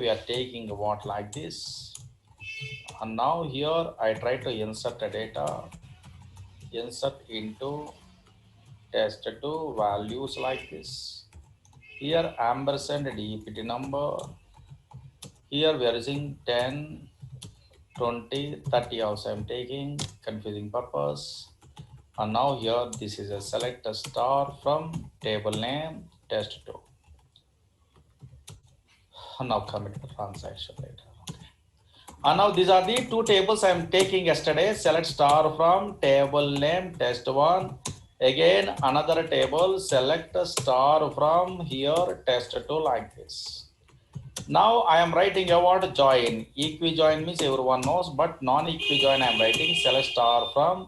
we are taking what like this. And now here I try to insert the data, insert into test2 values like this. Here ampersand DPT number. Here we are using 10, 20, 30 also I'm taking, confusing purpose. And now here this is a select a star from table name test2. Now commit the transaction later. Okay. And now these are the two tables I am taking yesterday. Select star from table name test1. Again another table, select a star from here test2 like this. Now I am writing a word join. Equi-join means everyone knows, but non-equi-join I am writing select star from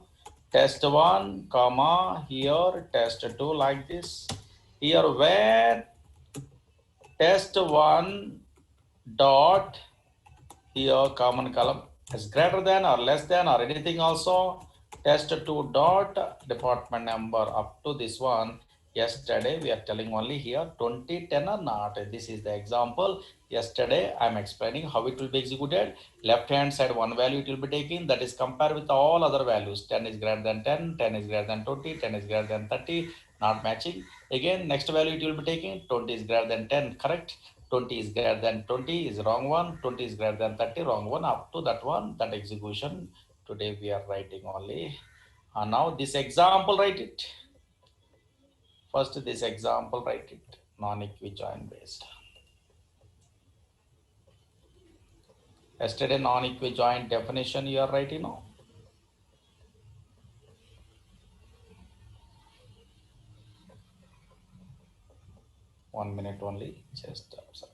test1, comma, here test2 like this. Here where test1 dot, here common column is greater than or less than or anything also, test2 dot department number up to this one. Yesterday we are telling only here 2010 or not. This is the example. Yesterday I am explaining how it will be executed. Left hand side one value it will be taken, that is compared with all other values. 10 is greater than 10, 10 is greater than 20, 10 is greater than 30, not matching. Again next value it will be taken, 20 is greater than 10, correct. 20 is greater than 20 is wrong one, 20 is greater than 30, wrong one, up to that one, that execution today we are writing only. And now this example write it. First this example write it, non-equi-join based. Yesterday non-equi-join definition you are writing now. One minute only, just observe.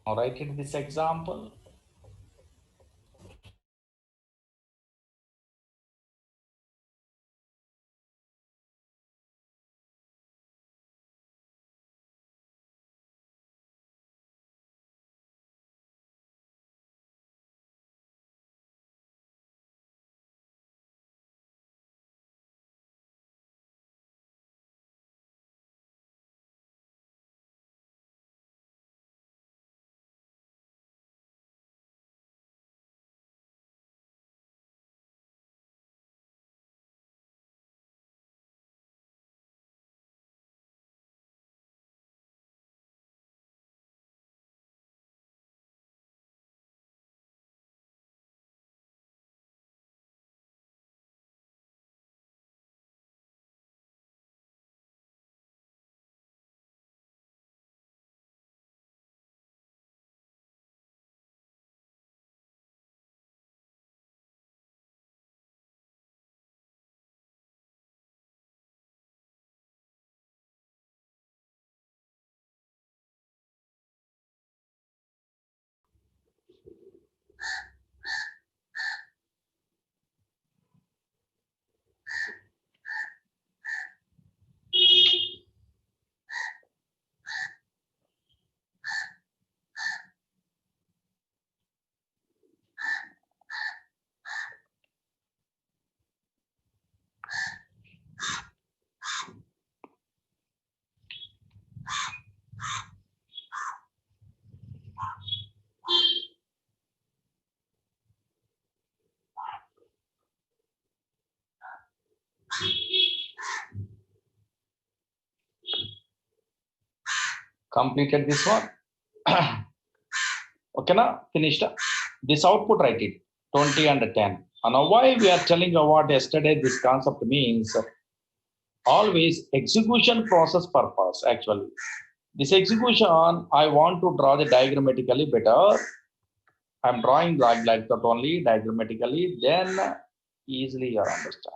Now write it this example. Completed this one. Okay, now finished. This output, write it 20 and 10. And now why we are telling you what yesterday this concept means, always execution process purpose. Actually, this execution I want to draw the diagrammatically better. I'm drawing like that only diagrammatically, then easily you understand.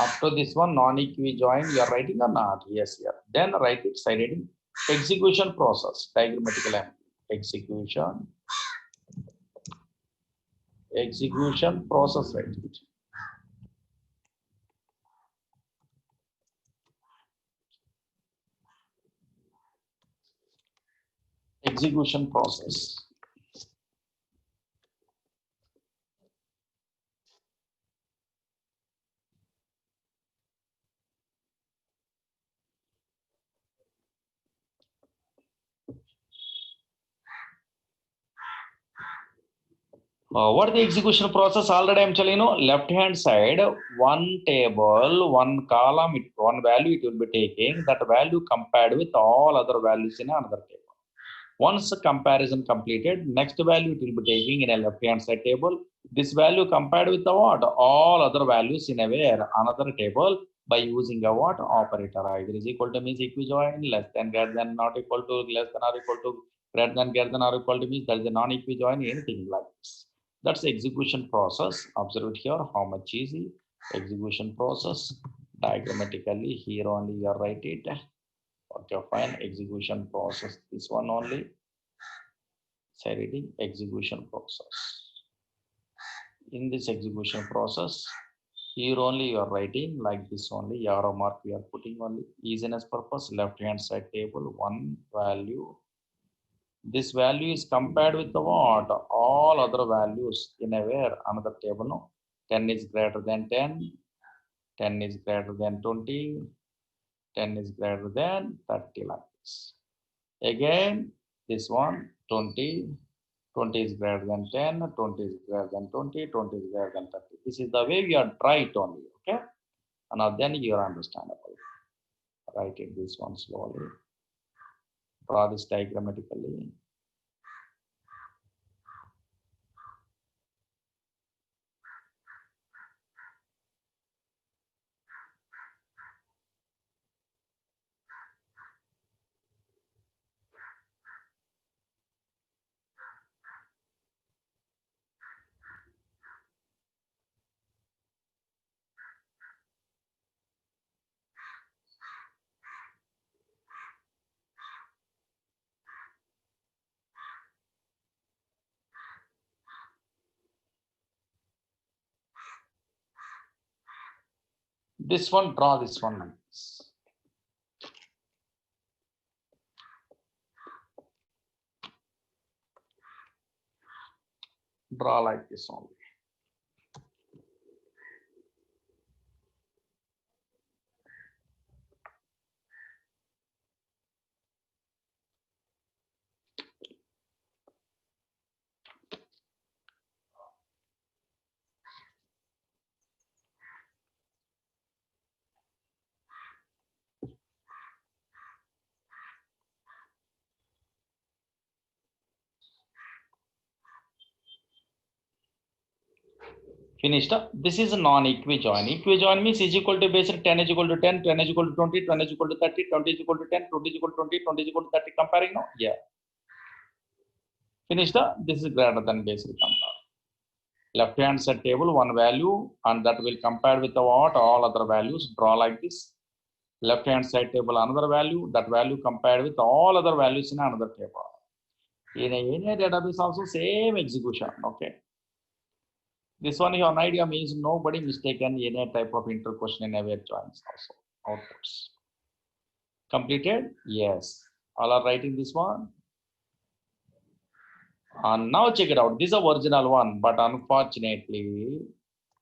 Up to this one, non-equijoin, you are writing or not? Yes, yeah. Then write it side heading. Execution process, diagrammatical execution process, write it. Execution process. What is the execution process? Already I'm telling you, left hand side, one table, one column, one value it will be taking, that value compared with all other values in another table. Once the comparison completed, next value it will be taking in a left hand side table. This value compared with the what? All other values in a where? Another table, by using a what? Operator. Either is equal to means equijoin, less than, greater than, not equal to, less than or equal to, greater than or equal to means that is a non-equijoin, anything like this. That's the execution process. Observe it here, how much easy. Execution process. Diagrammatically, here only you write it. Okay, fine. Execution process. This one only. Say reading execution process. In this execution process, here only you are writing like this only. Arrow mark we are putting only. Easiness purpose. Left hand side table, one value. This value is compared with the what? All other values in a where? Another table. No, 10 is greater than 10. 10 is greater than 20. 10 is greater than 30 like this. Again, this one 20. 20 is greater than 10. 20 is greater than 20. 20 is greater than 30. This is the way we are try it only. Okay. And now then you are understandable. Write it this one slowly. Draw this diagrammatically. This one, draw this one like this. Draw like this only. Finished. This is a non-equijoin. Equijoin means is equal to basic 10 is equal to 10, 10 is equal to 20, 20 is equal to 30, 20 is equal to 10, 20 is equal to 20, 20 is equal to 30. Comparing now? Yeah. Finished. This is greater than basic compare. Left hand side table, one value, and that will compare with the what? All other values. Draw like this. Left hand side table, another value. That value compared with all other values in another table. In any database also same execution. Okay. This one, your idea means nobody mistaken any type of inter question in aware joins also. Outputs. Completed? Yes. All are writing this one. And now check it out. This is a original one, but unfortunately,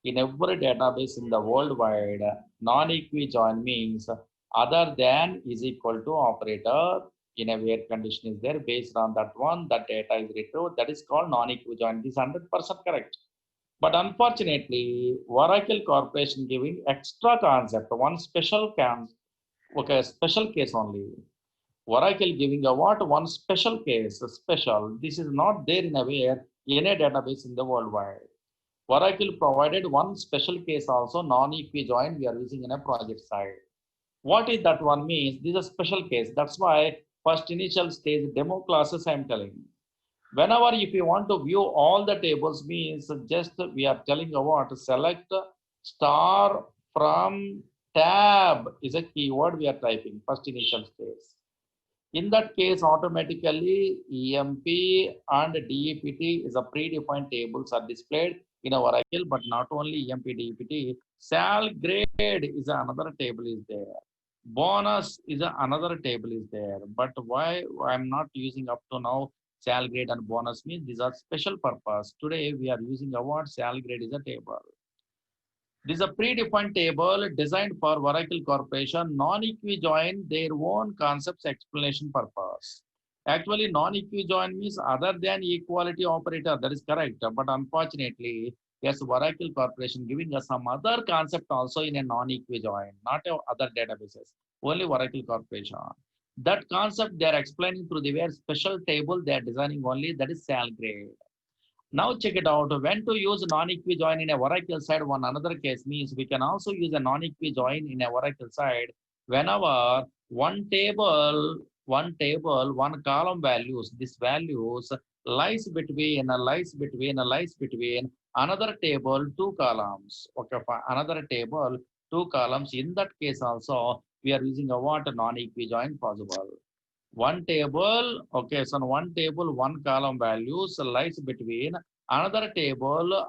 in every database in the worldwide, non-equijoin means other than is equal to operator in a where condition is there. Based on that one, that data is retrieved. That is called non-equijoin. This is 100% correct. But unfortunately, Oracle Corporation giving extra concept, one special okay, special case only. Oracle giving a what? One special case, a special. This is not there in a way any database in the worldwide. Oracle provided one special case also, non-equi-join we are using in a project side. What is that one means? This is a special case. That's why first initial stage demo classes I am telling. Whenever if you want to view all the tables means just we are telling about select star from tab is a keyword we are typing first initial stage. In that case, automatically EMP and DEPT is a predefined tables are displayed in our Oracle, but not only EMP, DEPT, sal grade is another table is there. Bonus is another table is there. But why I'm not using up to now sal grade and bonus means these are special purpose. Today we are using a what sal grade is a table. This is a predefined table designed for Oracle Corporation, non-equi-join their own concepts explanation purpose. Actually, non-equi-join means other than equality operator. That is correct. But unfortunately, yes, Oracle Corporation giving us some other concept also in a non-equi-join, not other databases. Only Oracle Corporation. That concept they are explaining through the very special table they are designing only. That is sal grade. Now check it out. When to use non-equi join in a Oracle side, one another case means we can also use a non-equi join in a Oracle side whenever one column values, this values lies between another table, two columns. Okay, for another table, two columns. In that case also, we are using a what non-equi join possible. One table, okay, so one table, one column values lies between another table,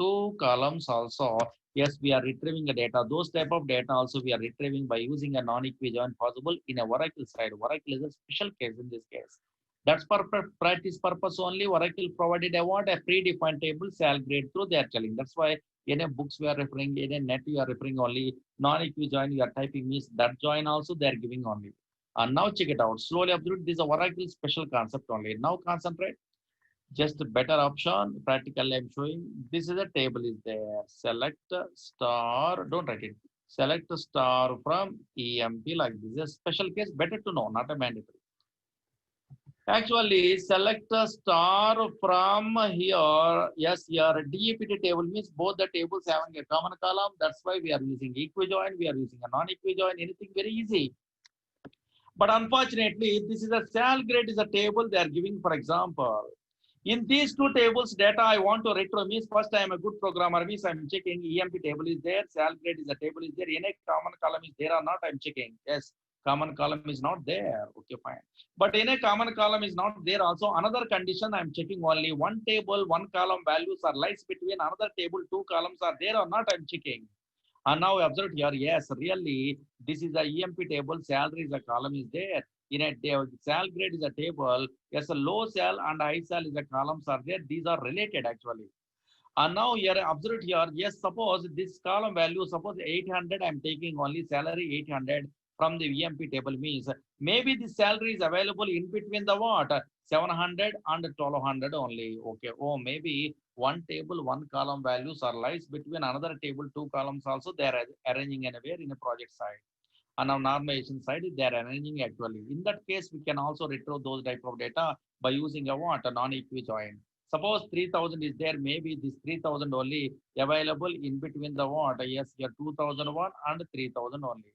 two columns also. Yes, we are retrieving the data. Those type of data also we are retrieving by using a non-equivalent possible in a Oracle side. Oracle is a special case in this case. That's for practice purpose only. Oracle provided a what a predefined table sal grade through they are telling. That's why in a books we are referring, in a net we are referring only non-equi join you are typing means that join also they are giving only. And now check it out. Slowly observe this is a Oracle special concept only. Now concentrate. Just a better option. Practically I'm showing. This is a table is there. Select star. Don't write it. Select star from EMP like this. Is a special case. Better to know, not a mandatory. Actually, select a star from here. Yes, here DEPT table means both the tables having a common column. That's why we are using equi-join. We are using a non-equi-join. Anything very easy. But unfortunately, this is a sal grade is a table they are giving, for example. In these two tables, data I want to retro means first I am a good programmer means I'm checking EMP table is there, sal grade is a table is there, any common column is there or not, I'm checking. Yes, common column is not there. Okay, fine. But in a common column is not there also. Another condition I'm checking only one table, one column values are lies between another table, two columns are there or not, I'm checking. And now we observe here, yes, really, this is a EMP table, salary is a column is there. In a sal grade is a table, yes, a low sal and high sal is a columns are there. These are related actually. And now here, observe here, yes, suppose this column value, suppose 800, I'm taking only salary 800 from the EMP table means maybe the salary is available in between the what? 700 and 1200 only. Okay. Oh, maybe one table, one column values are lies between another table, two columns also they are arranging anywhere in a project side. And on normalization side, they are arranging actually. In that case, we can also retrieve those type of data by using a what? A non-equi join. Suppose 3000 is there, maybe this 3000 only available in between the what? Yes, here 2001 and 3000 only.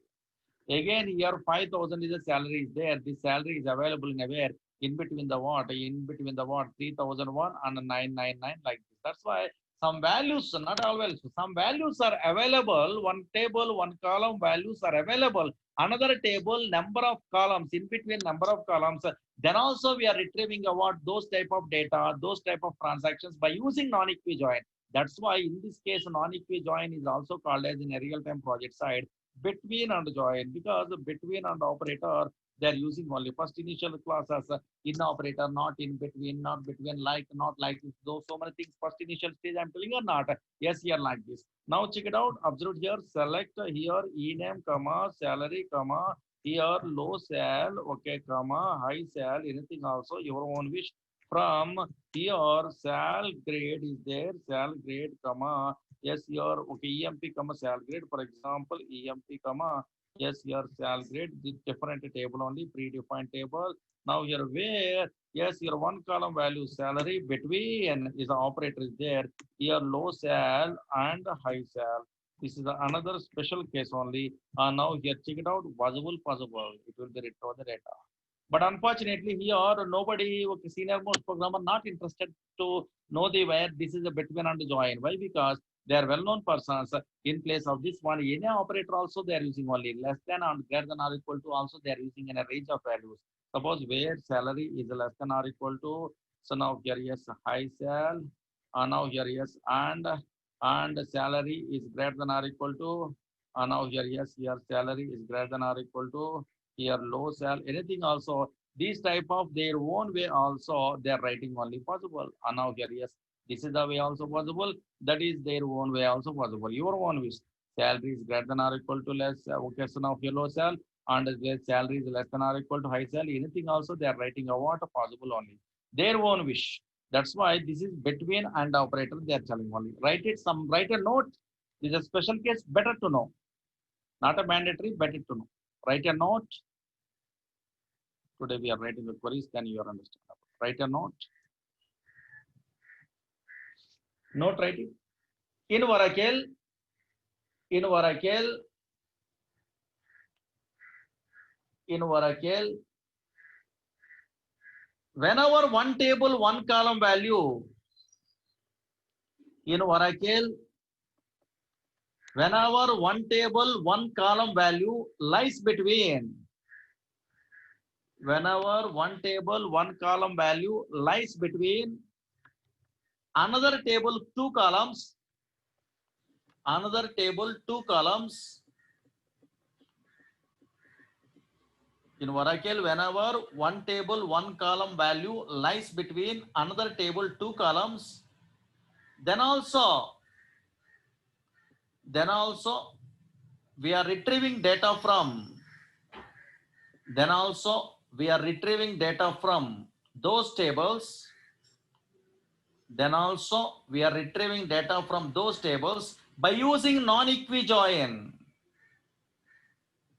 Again, here 5,000 is a salary is there. This salary is available in where in between the what? In between the what? 3001 and 999 like this. That's why some values, not all values, some values are available. One table, one column values are available. Another table, number of columns, in between number of columns. Then also we are retrieving about those type of data, those type of transactions by using non-equi join. That's why in this case, non-equi join is also called as in a real-time project side between and join because between and operator they are using only first initial class as in operator, not in between, not between, like, not like this. Those so many things first initial stage I'm telling or not. Yes, here like this. Now check it out. Observe here. Select here ename, comma salary, comma here low sal, okay, comma high sal. Anything also your own wish. from here sal grade is there, sal grade comma yes your okay emp comma sal grade, for example emp comma yes your sal grade, this different table only, predefined table. Now here where yes your one column value salary between is the operator is there, here low sal and high sal, this is another special case only. Now here check it out, possible it will be retro the data. But unfortunately, here nobody, okay, senior most programmer not interested to know the where this is a between and join. Why? Because they are well-known persons. In place of this one, any operator also they are using only less than and greater than or equal to. Also they are using in a range of values. Suppose where salary is less than or equal to. So now here yes high sal. Now here yes and salary is greater than or equal to. Now here yes here salary is greater than or equal to here low sal anything also, these type of their own way also they are writing only possible. And now here yes this is the way also possible, that is their own way also possible, your own wish. Salary is greater than or equal to less, okay, so now here low sal and their salary is less than or equal to high sal, anything also they are writing a what possible only, their own wish. That's why this is between and operator they are telling only, write it some, write a note, this is a special case, better to know, not a mandatory, better to know, write a note. Today we are writing the queries, then you are understandable. Write a note. Note writing. In Oracle, in Oracle, in Oracle, whenever one table, one column value, in Oracle, whenever one table, one column value lies between, whenever one table, one column value lies between another table, two columns, another table, two columns, in Oracle, whenever one table, one column value lies between another table, two columns, then also we are retrieving data from, then also we are retrieving data from those tables, then also we are retrieving data from those tables by using non-equijoin.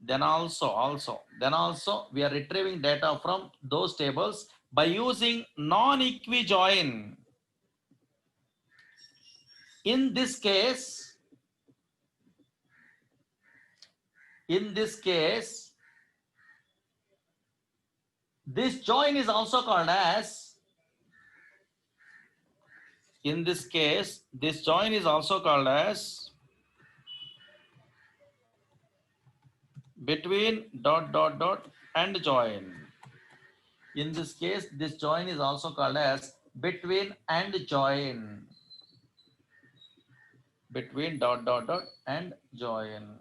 Then also we are retrieving data from those tables by using non-equijoin. In this case, this join is also called as, in this case, this join is also called as between and join. In this case, this join is also called as between and join. Between and join.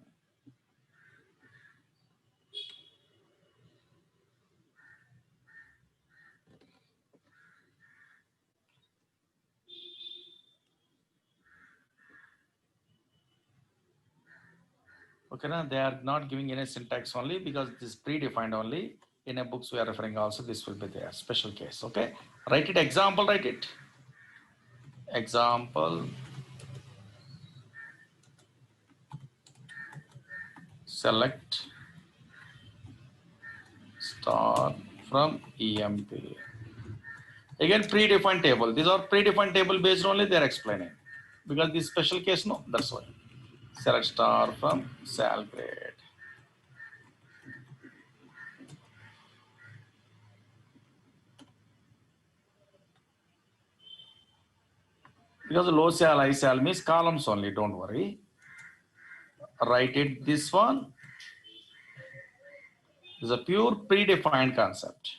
Okay, now they are not giving any syntax only because this is predefined only. In a books we are referring also, this will be there, special case. Okay, write it, example, write it. Example, select star from EMP. Again, predefined table. These are predefined table based only they are explaining. Because this special case, no, that's why. Select star from sal grade. Because low sal, high sal means columns only, don't worry. Write it, this one is a pure predefined concept.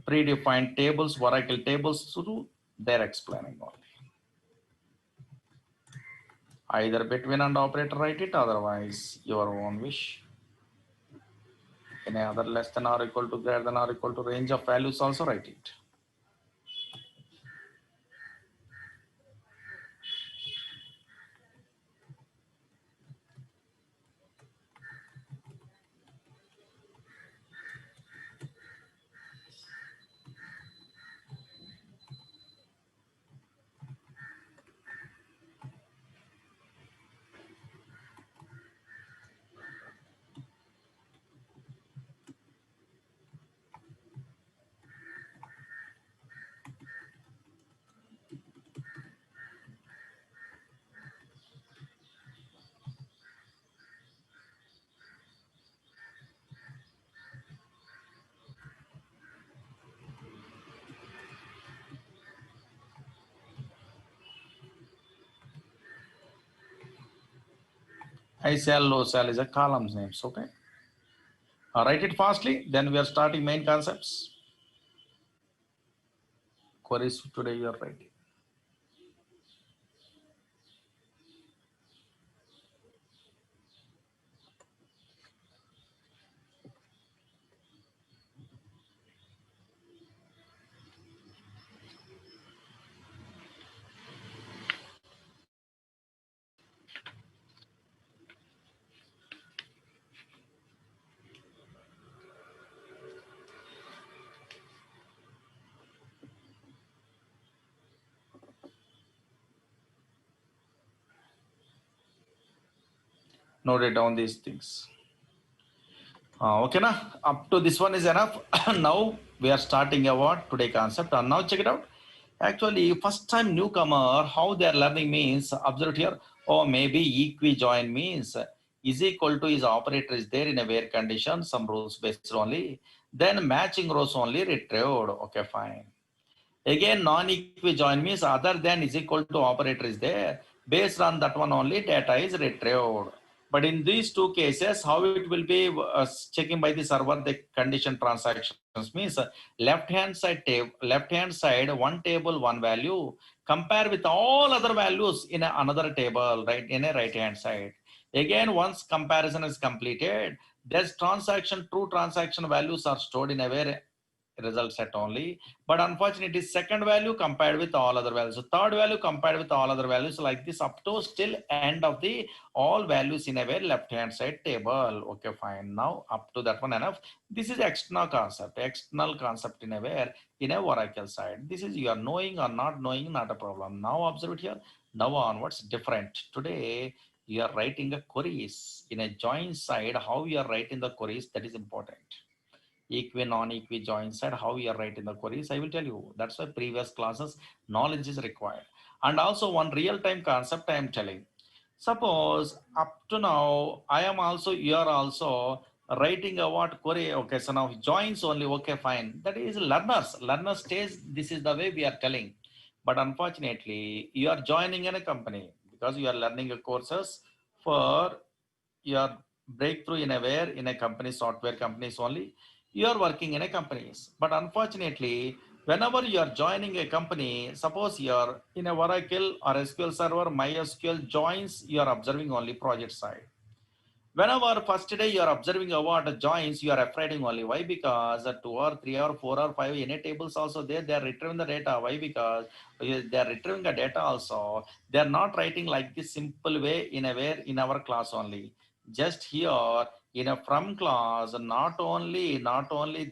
Predefined tables, Oracle tables, through they're explaining only. Either between and operator write it, otherwise your own wish. Any other less than or equal to, greater than or equal to range of values also write it. I shall, low shall is a columns names. Okay. Write it fastly. Then we are starting main concepts. Queries today you are writing. Note it down these things. Okay, na? Up to this one is enough. Now we are starting our today concept. And now check it out. Actually, first time newcomer, how they are learning means, observe here, or maybe equi-join means is equal to is operator is there in a where condition, some rules based only. Then matching rows only retrieved. Okay, fine. Again, non-equi-join means other than is equal to operator is there. Based on that one only, data is retrieved. But in these two cases, how it will be checking by the server the condition transactions means left hand side one table one value compare with all other values in another table right in a right hand side. Again, once comparison is completed, there's transaction true transaction values are stored in a where result set only, but unfortunately second value compared with all other values, so third value compared with all other values like this up to still end of the all values in a very left hand side table. Okay, fine. Now up to that one enough. This is external concept in a where in a Oracle side. This is you are knowing or not knowing, not a problem. Now observe it here. Now onwards different. Today you are writing a queries in a join side. How you are writing the queries, that is important. Equi, non-equi, join side, how you are writing the queries, I will tell you. That's why previous classes, knowledge is required. And also one real-time concept I am telling. Suppose up to now, I am also, you are also writing a what query. Okay, so now joins only, okay, fine. That is learner stage, this is the way we are telling. But unfortunately, you are joining in a company because you are learning a courses for your breakthrough in a where in a company, software companies only you are working in a companies. But unfortunately, whenever you are joining a company, suppose you are in a Oracle or SQL Server, MySQL joins, you are observing only project side. Whenever first day you are observing about joins, you are afraid only. Why? Because 2 or 3 or 4 or 5 any tables also there, they are retrieving the data. Why? Because they are retrieving the data also. They are not writing like this simple way in a way in our class only. Just here in a from class, not only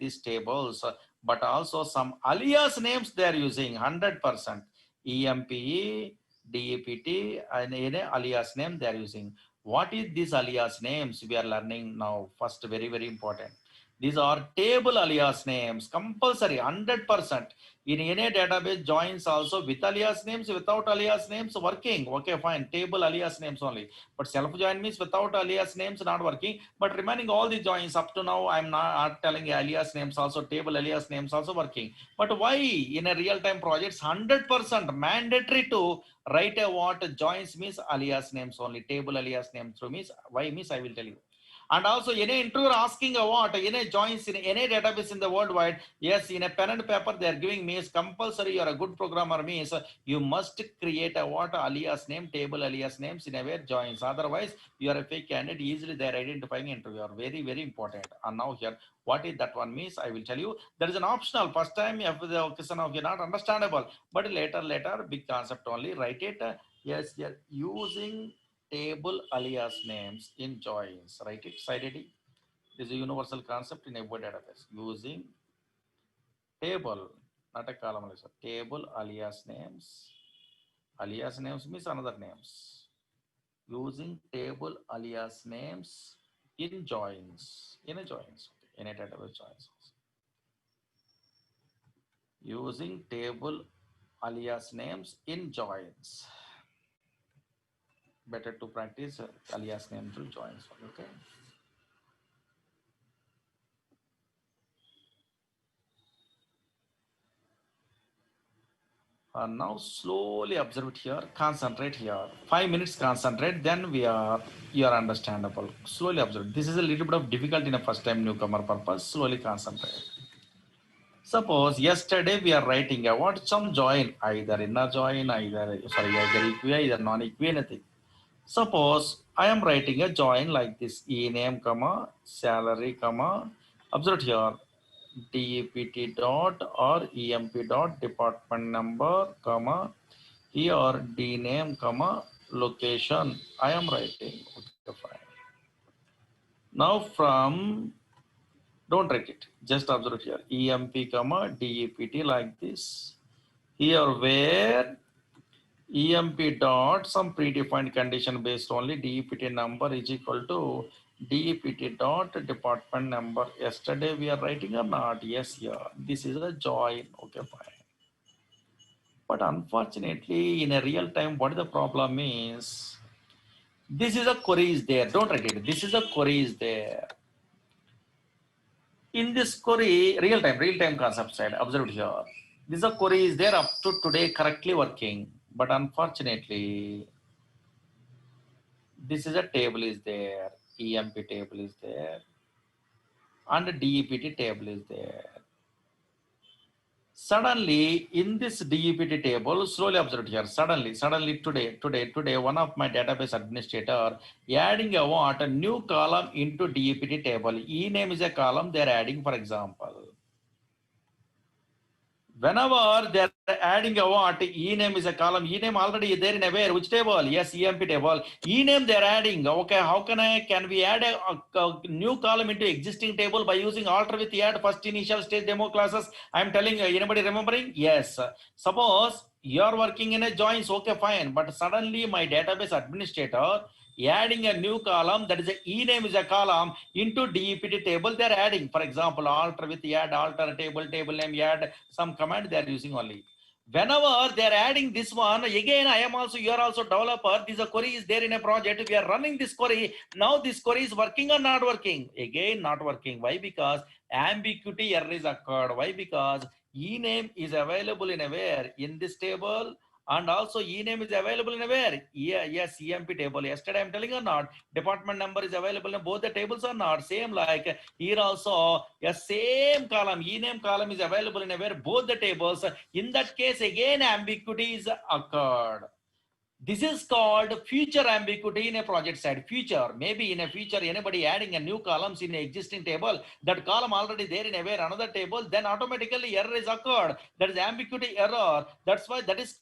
these tables, but also some alias names they are using 100%. EMPE, DEPT, and any alias name they are using. What is this alias names we are learning now? First, very, very important. These are table alias names, compulsory, 100%. In any database joins also with alias names, without alias names working. Okay, fine. Table alias names only. But self-join means without alias names not working. But remaining all the joins up to now, I'm not telling alias names also, table alias names also working. But why in a real-time projects, 100% mandatory to write a what joins means alias names only, table alias names through means why means I will tell you. And also any interviewer asking a what any joins in any database in the worldwide, yes, in a pen and paper they are giving means compulsory you are a good programmer means you must create a what alias name, table alias names in a where joins, otherwise you are a fake candidate, easily they are identifying interviewer. Very, very important. And now here what is that one means I will tell you. There is an optional first time if the question of you not understandable, but later big concept only write it. Yes, yeah, using table alias names in joins, write it cited. This is a universal concept in a word database using table, not a column alias, table alias names means another names, using table alias names in joins, in a joins, okay, in a database joins also. Using table alias names in joins. Better to practice alias name to joins. Okay. Now slowly observe it here, concentrate here. 5 minutes concentrate, then you are understandable. Slowly observe. This is a little bit of difficult in a first time newcomer purpose. Slowly concentrate. Suppose yesterday we are writing about some join, either inner join, either equi, either non-equi, anything. Suppose I am writing a join like this: e name, comma, salary, comma, observe here, DEPT dot or EMP dot department number, comma, here D name, comma, location. I am writing. Okay, fine. Now from, don't write it, just observe here, EMP, comma, DEPT like this. Here where EMP dot some predefined condition based only DEPT number is equal to DEPT dot department number. Yesterday we are writing or not? Yes, here. This is a join. Okay, fine. But unfortunately, in a real time, what the problem is? This is a query is there. Don't write it. This is a query is there. In this query, real time concept side, observe here. This a query is there up to today correctly working. But unfortunately, this is a table is there, EMP table is there, and DEPT table is there. Suddenly, in this DEPT table, slowly observe here, suddenly today, one of my database administrator adding a new column into DEPT table. E name is a column they're adding, for example. Whenever they're adding a e name is a column, e name already there in a where, which table? Yes, EMP table. E name they're adding. Okay, how can we add a new column into existing table by using alter with add first initial stage demo classes? I'm telling you, anybody remembering? Yes. Suppose you're working in a joins, okay, fine. But suddenly my database administrator adding a new column, that is a e name is a column into DEPT table they're adding. For example, alter with add, alter table name, add some command they're using only. Whenever they're adding this one, again, you are also developer. This query is there in a project. We are running this query. Now this query is working or not working? Again, not working. Why? Because ambiguity error is occurred. Why? Because e name is available in a where? In this table. And also e name is available in a where? Yes, EMP table. Yesterday I'm telling or not? Department number is available in both the tables or not? Same like here also, a same column, e name column is available in a where? Both the tables. In that case, again ambiguity is occurred. This is called future ambiguity in a project side. Future, maybe in a future, anybody adding a new columns in an existing table, that column already there in a where another table, then automatically error is occurred. That is ambiguity error. That's why that is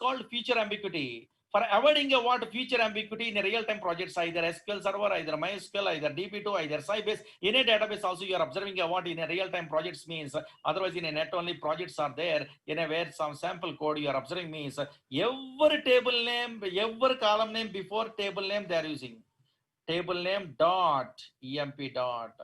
called future ambiguity. For avoiding future ambiguity in a real-time projects, either SQL Server, either MySQL, either DB2, either Sybase, in a database also you are observing in a real-time projects means, otherwise in a net only projects are there, in a where some sample code you are observing means, every table name, every column name before table name they are using. Table name dot, EMP dot.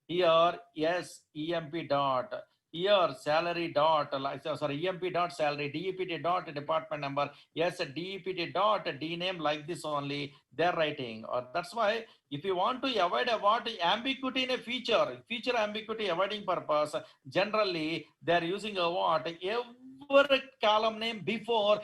Here, yes, EMP dot. Here, salary dot, EMP dot salary, DEPT dot department number, yes, DEPT dot D name like this only, they're writing. Or that's why if you want to avoid ambiguity in a feature ambiguity avoiding purpose, generally they're using every column name before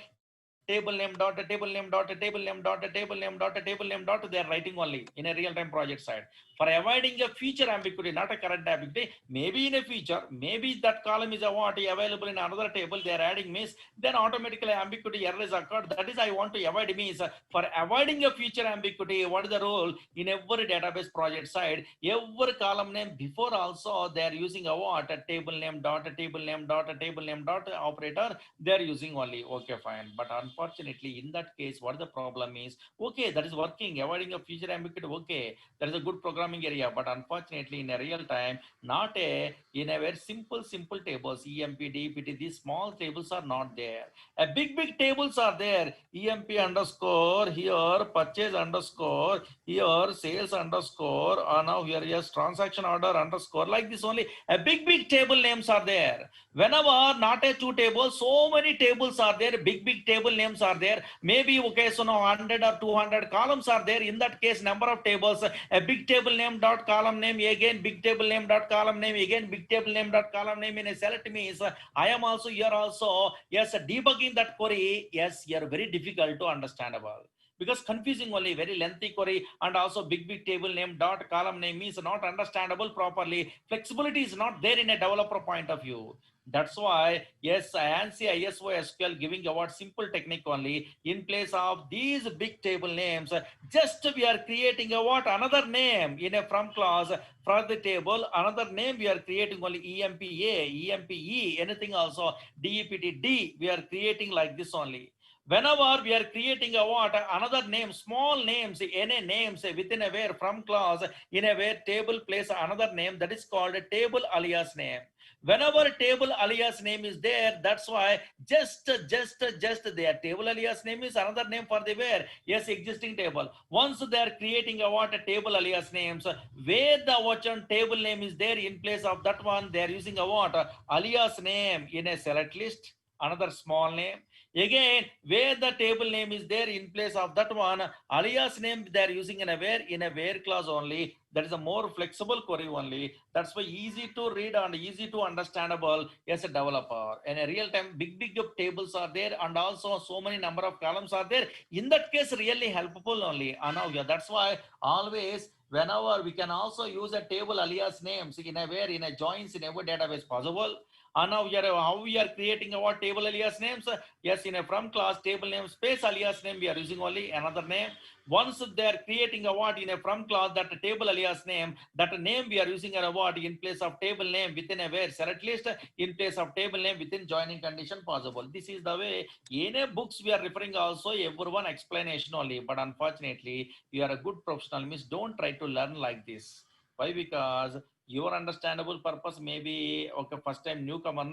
table name dot table name dot table name dot table name dot table name dot they are writing only in a real-time project side. For avoiding a feature ambiguity, not a current ambiguity, maybe in a feature, maybe that column is available in another table they are adding means, then automatically ambiguity error is occurred. That is I want to avoid means, for avoiding a feature ambiguity, what is the rule in every database project side? Every column name before also they are using a table name dot table name dot table name dot operator they are using only. Okay, fine. But unfortunately, in that case, what the problem is? Okay, that is working, avoiding a feature ambiguity. Okay, that is a good programming area. But unfortunately, in a real time, not in a very simple tables, EMP, DPT, these small tables are not there. A big tables are there. EMP underscore here, purchase underscore here, sales underscore, now here yes, transaction order underscore, like this only. A big table names are there. Whenever not a two tables, so many tables are there, big table names are there. Maybe okay, so now 100 or 200 columns are there. In that case, number of tables, a big table table name dot column name, again big table name dot column name, again big table name dot column name in a select means I am also here also, yes, debugging that query, yes, you are very difficult to understandable. Because confusing only, very lengthy query, and also big table name dot column name is not understandable properly. Flexibility is not there in a developer point of view. That's why, yes, ANSI ISO SQL giving award simple technique only. In place of these big table names, just we are creating a what another name in a from clause for the table, another name we are creating only EMPA, EMPE, anything also DEPTD, we are creating like this only. Whenever we are creating a what another name, small names, any names within a where from clause in a where table place another name, that is called a table alias name. Whenever table alias name is there, that's why just their table alias name is another name for the where, yes, existing table. Once they are creating a what a table alias names, where the what table name is there, in place of that one they are using a what alias name in a select list, another small name. Again, where the table name is there, in place of that one alias name they are using in a where clause only. That is a more flexible query only. That's why easy to read and easy to understandable as a developer. And a real time big tables are there, and also so many number of columns are there. In that case, really helpful only. Anavya. That's why always whenever we can also use a table alias names in a where in a joins in every database possible. And now how we are creating our table alias names. Yes, in a from class table name space alias name we are using only another name. Once they are creating a what in a from class, that table alias name, that name we are using a what in place of table name within a where select list, in place of table name within joining condition possible. This is the way in a books we are referring also everyone explanation only. But unfortunately, you are a good professional means don't try to learn like this. Why? Because your understandable purpose may be okay, first time newcomer.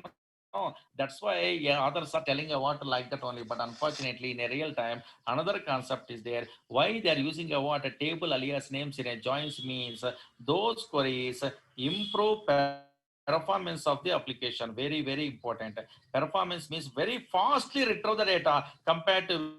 No, that's why, yeah, others are telling a what like that only. But unfortunately, in a real time, another concept is there. Why they are using a what a table alias names in a joins means those queries improve performance of the application. Very important. Performance means very fastly retrieve the data compared to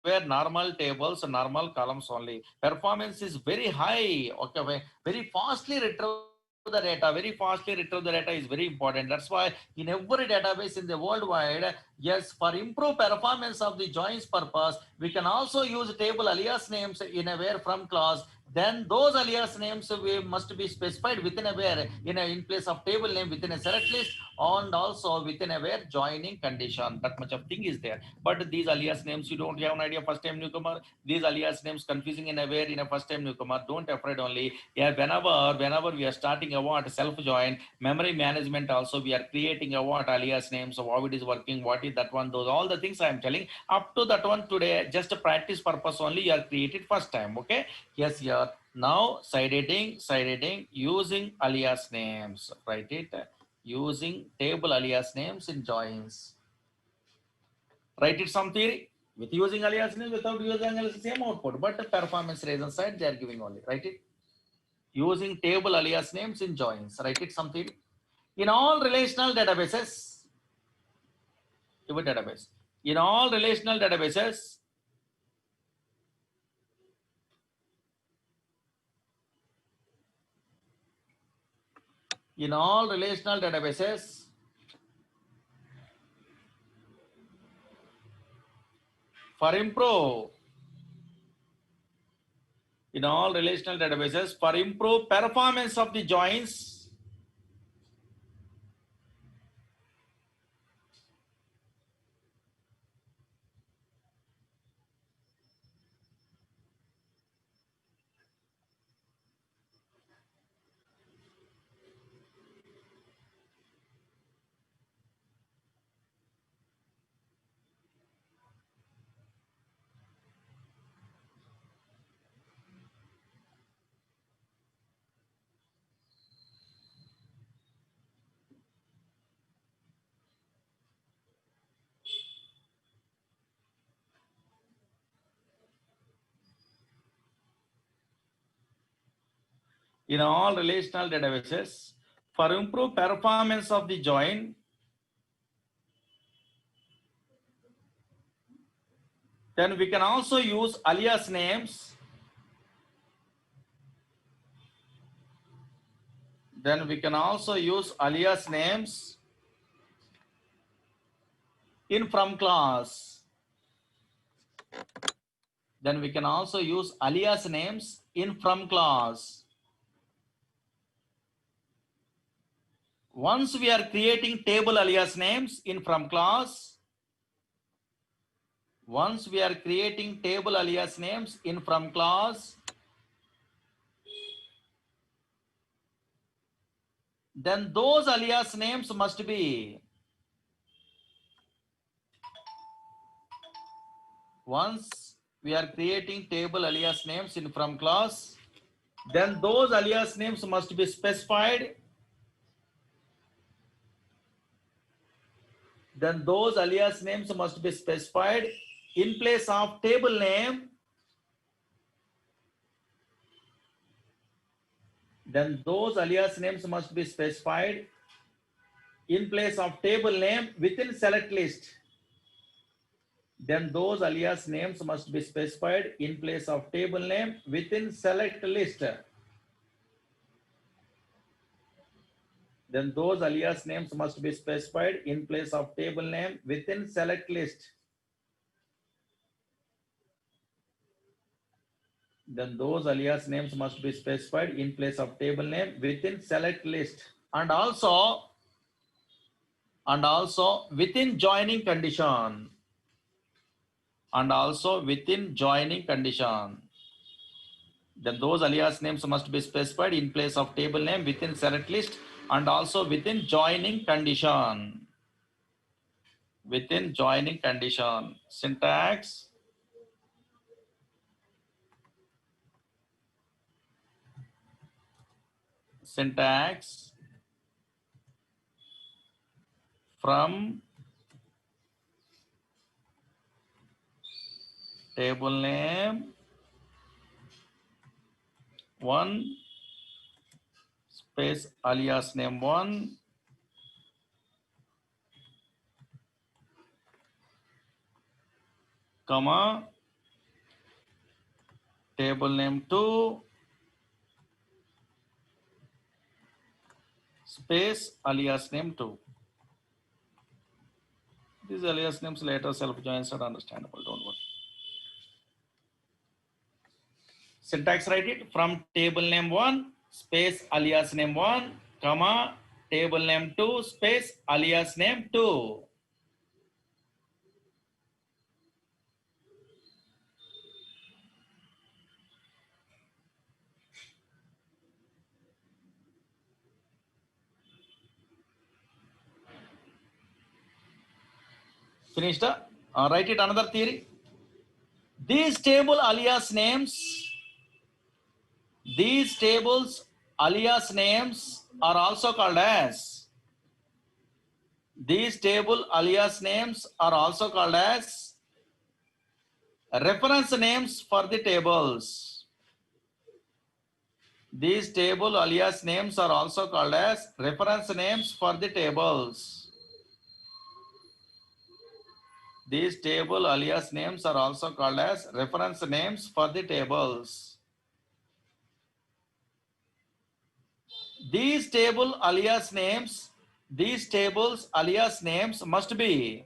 where normal tables, normal columns only. Performance is very high. Okay, very fastly retrieve the data. Very fastly retrieve the data is very important. That's why in every database in the worldwide, yes, for improve performance of the joins purpose, we can also use table alias names in a where from clause. Then those alias names we must be specified within a where in place of table name within a select list, and also within a where joining condition. That much of thing is there. But these alias names you don't have an idea first time newcomer. These alias names confusing in a where in a first time newcomer. Don't afraid only. Yeah, whenever we are starting a what self join memory management also we are creating a what alias names, so how it is working, what is that one, those all the things I am telling up to that one today, just a practice purpose only you are created first time. Okay, yes, yeah. Now side heading using alias names, write it, using table alias names in joins. Write it some theory with using alias names, without using alias same output, but the performance reason side they are giving only. Write it, using table alias names in joins. Write it some theory. In all relational databases, give a database. In all relational databases, in all relational databases, for improve, in all relational databases, for improve performance of the joins, in all relational databases, for improve performance of the join, then we can also use alias names Then we can also use alias names in from class. Then we can also use alias names in from class. Once we are creating table alias names in from class, once we are creating table alias names in from class, then those alias names must be, once we are creating table alias names in from class, then those alias names must be specified. Then those alias names must be specified in place of table name. Then those alias names must be specified in place of table name within select list. Then those alias names must be specified in place of table name within select list. Then those alias names must be specified in place of table name within select list. Then those alias names must be specified in place of table name within select list. And also within joining condition. And also within joining condition. Then those alias names must be specified in place of table name within select list and also within joining condition. Within joining condition. Syntax. Syntax. From table name 1 space alias name 1 comma table name 2 space alias name 2. These alias names later self-joins are understandable, don't worry. Syntax, write it from table name 1 space alias name 1 comma table name 2 space alias name 2. Finished? Write it another theory. These tables alias names are also called as, these table alias names are also called as reference names for the tables. These table alias names are also called as reference names for the tables. These table alias names are also called as reference names for the tables. These tables alias names must be,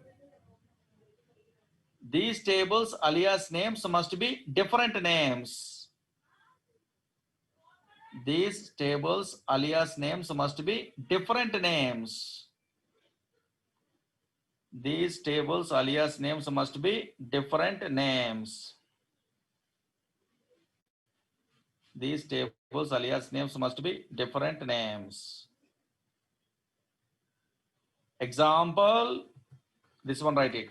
these tables alias names must be different names. These tables alias names must be different names. These tables alias names must be different names. These tables alias names must be different names. Example, this one, write it.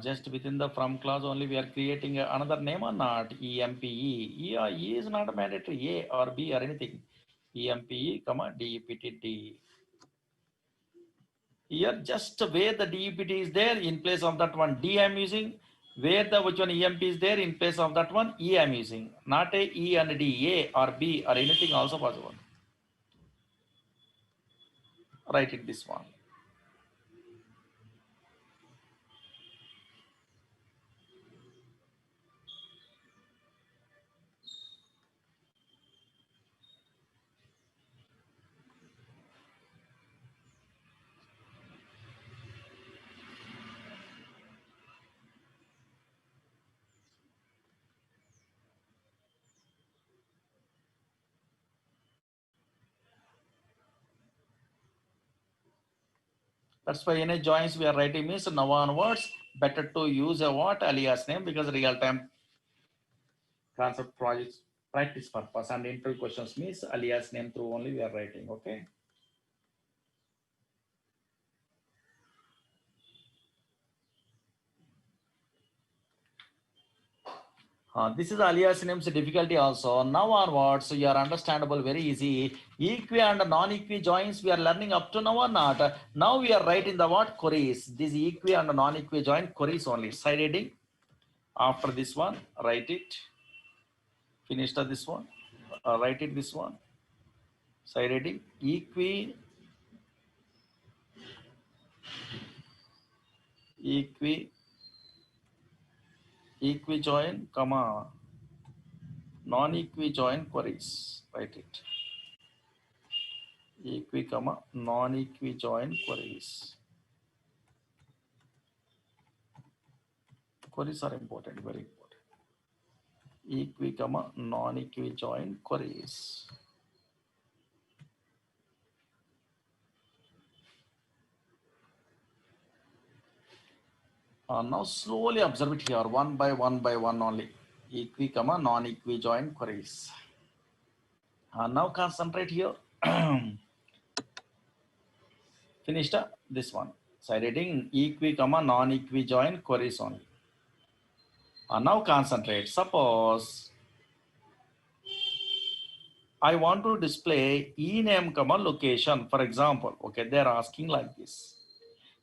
Just within the from clause only we are creating another name or not? EMPE. E is not mandatory, A or B or anything. EMPE, comma, DEPT. Here just where the DEPT is there, in place of that one D I am using. Where the which one EMP is there, in place of that one E I am using. Not a E and D, A or B or anything also possible. Write it this one. That's why any joins we are writing means now onwards better to use a what alias name, because real time concept projects practice purpose and interview questions means alias name through only we are writing. Okay. This is alias names difficulty also. Now onwards, you are understandable very easy. Equi and non-equi joins we are learning up to now or not. Now we are writing the what queries. This equi and non-equi join queries only. Side heading. After this one, write it. Finish this one. Write it this one. Side heading. Equi join, comma non-equi join queries. Write it. Equi, comma non-equi join queries. Queries are important, very important. Equi, comma non-equi join queries. Now slowly observe it here, one by one only. Equi, comma non-equi join queries. Now concentrate here. Finished this one. Side heading equi, comma non-equi join queries only. Now concentrate. Suppose I want to display ename, comma location. For example, okay, they're asking like this.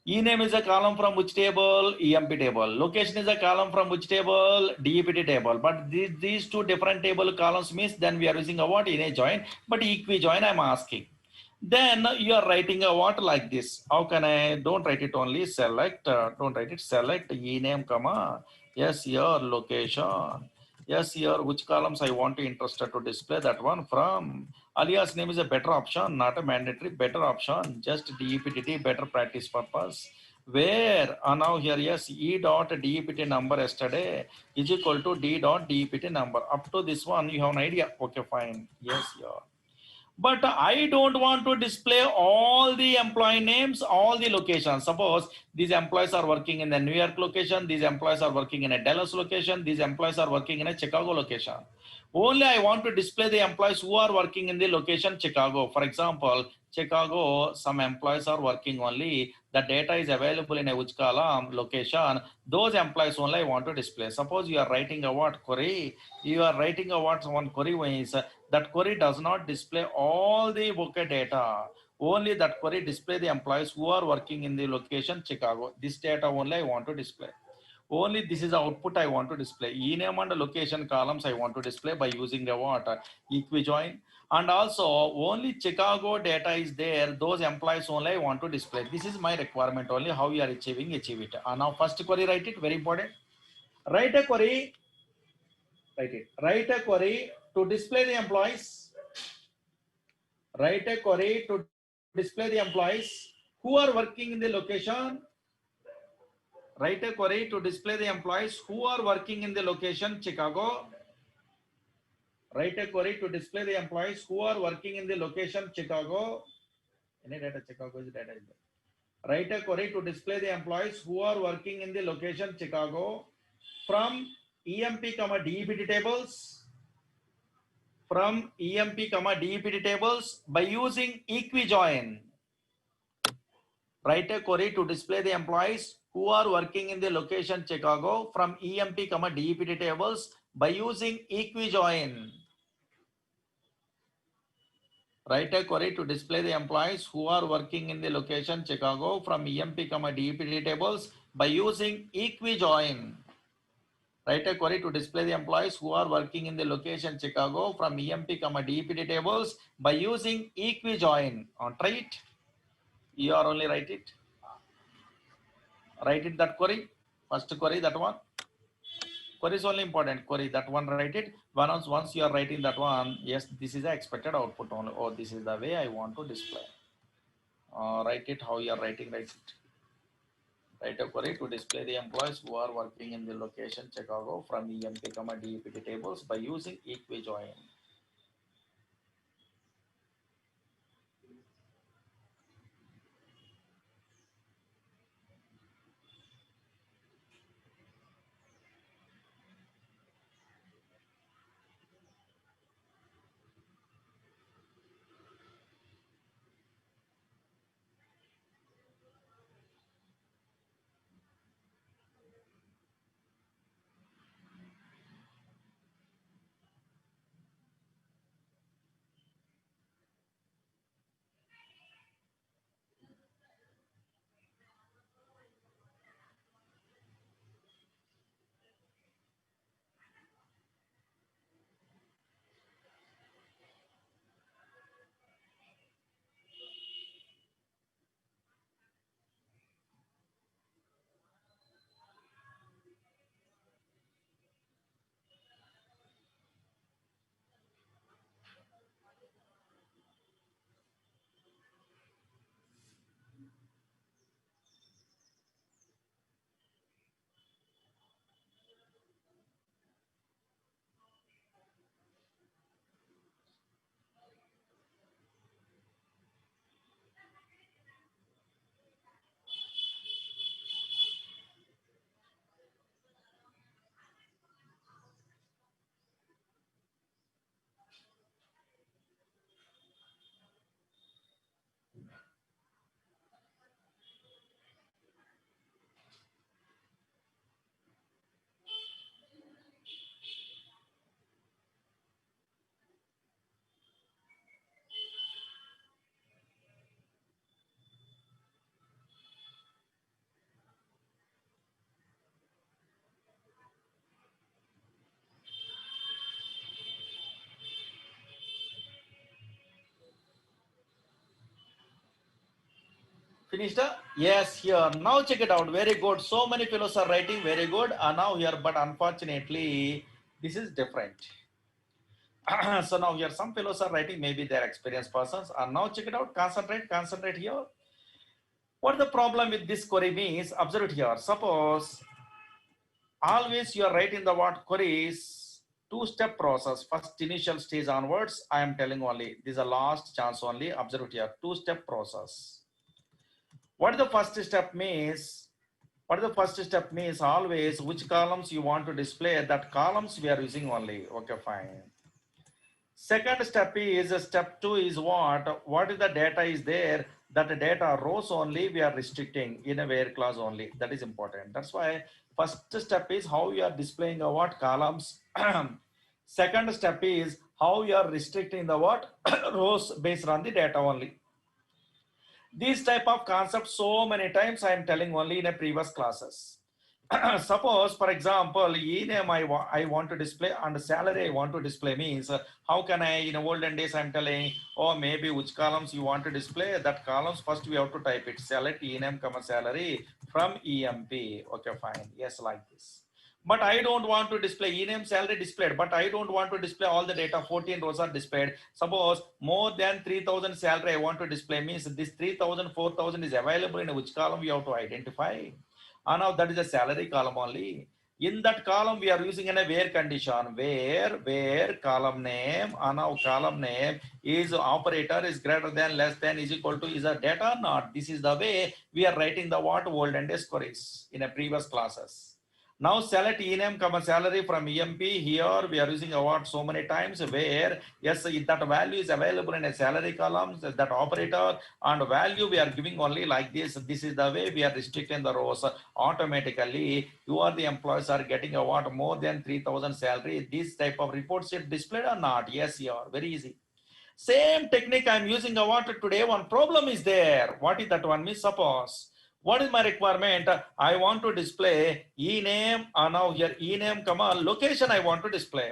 Ename is a column from which table? EMP table. Location is a column from which table? DEPT table. But these two different table columns means then we are using a what in a join, but equi join I'm asking. Then you are writing a what like this. How can I? Don't write it only select. Don't write it select ename, comma yes your location. Yes here which columns I want to interested to display that one from. Alias name is a better option, not a mandatory, better option, just DEPTT, better practice purpose. Where now here yes E dot DEPT number yesterday is equal to D dot DEPT number. Up to this one you have an idea. Okay, fine. Yes, yeah. But I don't want to display all the employee names, all the locations. Suppose these employees are working in the New York location, these employees are working in a Dallas location, these employees are working in a Chicago location. Only I want to display the employees who are working in the location Chicago. For example, Chicago, some employees are working only. The data is available in a which column location. Those employees only I want to display. Suppose you are writing a what query, you are writing a what one query means that query does not display all the bouquet data. Only that query display the employees who are working in the location Chicago. This data only I want to display. Only this is the output I want to display. Ename and location columns I want to display by using the what equi-join. And also only Chicago data is there. Those employees only I want to display. This is my requirement only. How you are achieve it. Now first query, write it, very important. Write a query. Write it. Write a query to display the employees. Write a query to display the employees who are working in the location. Write a query to display the employees who are working in the location Chicago. Write a query to display the employees who are working in the location Chicago. Any data Chicago is data is there. Write a query to display the employees who are working in the location Chicago from EMP, DEPT tables. From EMP, DEPT tables by using equi-join. Write a query to display the employees who are working in the location Chicago from EMP, DEPT tables by using equi-join. Write a query to display the employees who are working in the location Chicago from EMP, DEPT tables by using equi-join. Write a query to display the employees who are working in the location Chicago from EMP, DEPT tables by using equi-join. Try it. You are only write it. Write it that query. First query that one. Query is only important. Query that one, write it. Once you are writing that one, yes, this is the expected output only. Oh, this is the way I want to display. Write it how you are writing. Write it. Write a query to display the employees who are working in the location Chicago from EMP, DEPT tables by using equi-join. Finished? Yes, here. Now check it out. Very good. So many fellows are writing very good. Now here, but unfortunately, this is different. So now here, some fellows are writing, maybe they're experienced persons. And now check it out. Concentrate here. What the problem with this query means? Observe it here. Suppose always you are writing the what queries two-step process. First initial stage onwards, I am telling only. This is a last chance only. Observe it here. Two-step process. What the first step means? What the first step means? Always which columns you want to display, that columns we are using only. Okay, fine. Second step is step 2 is what is the data is there, that data rows only we are restricting in a where clause only. That is important. That's why first step is how you are displaying the what columns. Second step is how you are restricting the what rows based on the data only. These type of concepts so many times I am telling only in a previous classes. Suppose, for example, e-name I want to display and salary I want to display means how can I, in olden days I'm telling, oh, maybe which columns you want to display, that columns first we have to type it, select e-name comma salary from EMP. Okay, fine. Yes, like this. But I don't want to display e-name salary displayed, but I don't want to display all the data, 14 rows are displayed. Suppose more than 3000 salary I want to display means this 3000, 4000 is available in which column we have to identify. And now that is a salary column only. In that column, we are using in a where condition, where column name, and now column name is operator is greater than, less than, is equal to, is a data or not. This is the way we are writing the what olden days queries in a previous classes. Now select ename comma salary from EMP. Here we are using a what so many times where yes, that value is available in a salary column, that operator and value we are giving only like this. This is the way we are restricting the rows automatically. You are the employees are getting a what more than 3000 salary. This type of reports is displayed or not? Yes, you are. Very easy. Same technique I'm using a what today. One problem is there. What is that one? Means suppose. What is my requirement? I want to display ename. Now here ename comma location I want to display.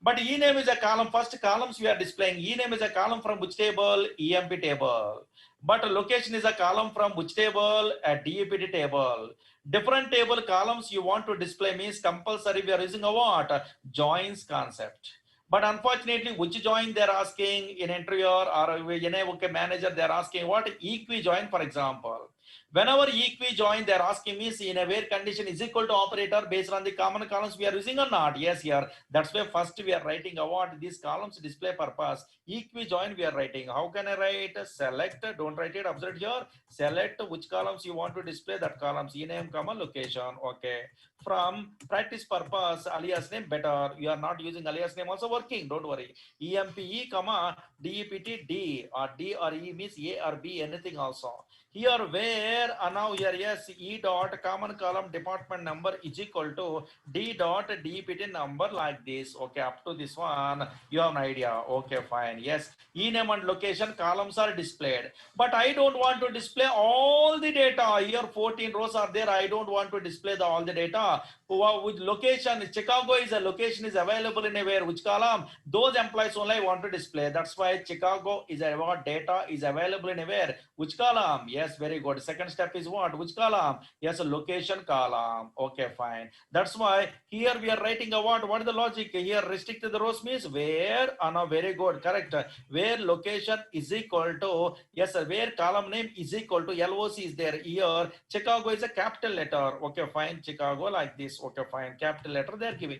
But ename is a column. First columns we are displaying. Ename is a column from which table? EMP table. But location is a column from which table? A DEPT table. Different table columns you want to display means compulsory we are using a what? Joins concept. But unfortunately, which join they're asking in interviewer or in a manager, they're asking what equi join, for example. Whenever equi join, they're asking me in a where condition is equal to operator based on the common columns we are using or not. Yes, here. That's why first we are writing what these columns display purpose. Equi join we are writing. How can I write? Select, don't write it, observe here. Select which columns you want to display, that columns ename comma location. Okay. From practice purpose, alias name better. You are not using alias name also working. Don't worry. EMPE comma DEPT D or D or E means A or B, anything also. Here where now here yes E dot common column department number is equal to D dot DEPT number like this. Okay, up to this one you have an idea. Okay, fine. Yes, E name and location columns are displayed, but I don't want to display all the data. Here 14 rows are there. I don't want to display all the data. With location, Chicago is a location is available in a where which column? Those employees only I want to display. That's why Chicago is a what data is available in a where which column? Yes, very good. Second step is what? Which column? Yes, a location column. Okay, fine. That's why here we are writing a what? What is the logic? Here restricted the rows means where? No, very good, correct. Where location is equal to, yes, where column name is equal to LOC is there. Here Chicago is a capital letter. Okay, fine. Chicago like this. Okay, fine. Capital letter they are giving.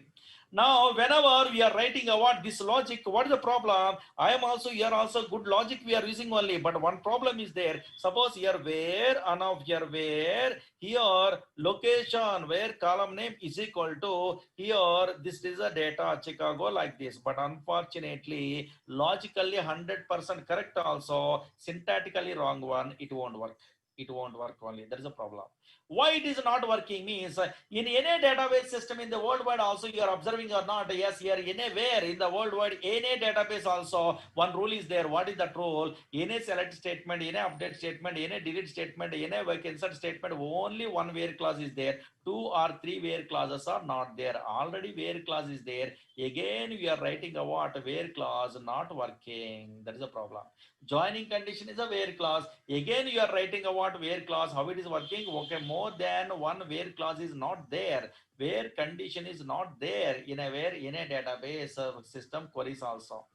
Now, whenever we are writing about this logic, what is the problem? I am also here also good logic we are using only, but one problem is there. Suppose here where, and now here where, here location, where column name is equal to, here this is a data Chicago like this, but unfortunately, logically 100% correct also, syntactically wrong one, it won't work. It won't work only. There is a problem. Why it is not working means in any database system in the worldwide also you are observing or not. Yes, here anywhere in the worldwide any database also one rule is there. What is that rule? Any select statement, any update statement, any delete statement, any insert statement, only one where clause is there. 2 or 3 where clauses are not there. Already where clause is there. Again we are writing a what? Where clause not working. That is a problem. Joining condition is a where clause. Again you are writing a what? what where clause, how it is working. Okay, more than one where clause is not there. Where condition is not there in a where in a database system queries also.